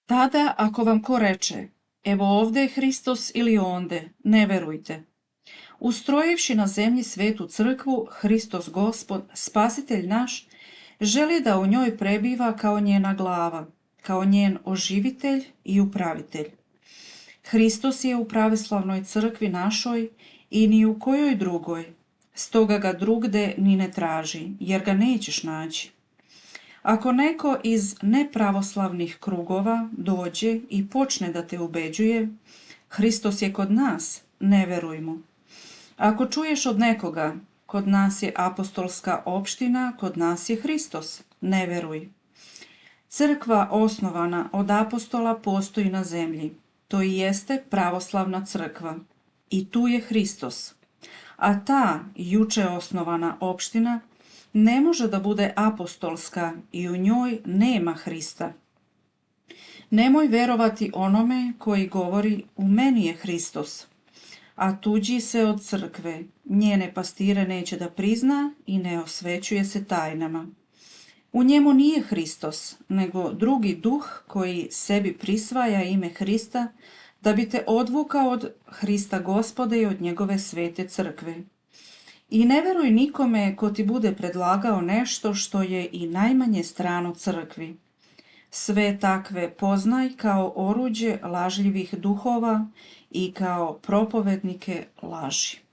Tada ako vam ko reče, evo ovde je Hristos ili onde, ne verujte. Ustrojivši na zemlji svetu crkvu, Hristos Gospod, Spasitelj naš, želi da u njoj prebiva kao njena glava, kao njen oživitelj i upravitelj. Hristos je u pravoslavnoj crkvi našoj i ni u kojoj drugoj, stoga ga drugde ni ne traži, jer ga nećeš naći. Ako neko iz nepravoslavnih krugova dođe i počne da te ubeđuje, Hristos je kod nas, ne veruj mu. Ako čuješ od nekoga, kod nas je apostolska opština, kod nas je Hristos, ne veruj. Crkva osnovana od apostola postoji na zemlji, to i jeste pravoslavna crkva. I tu je Hristos. A ta juče osnovana opština ne može da bude apostolska i u njoj nema Hrista. Nemoj verovati onome koji govori u meni je Hristos, a tuđi se od crkve, njene pastire neće da prizna i ne osvećuje se tajnama. U njemu nije Hristos, nego drugi duh koji sebi prisvaja ime Hrista da bi te odvukao od Hrista Gospoda i od njegove svete crkve. I ne veruj nikome ko ti bude predlagao nešto što je i najmanje strano crkvi. Sve takve poznaj kao oruđe lažljivih duhova i kao propovednike laži.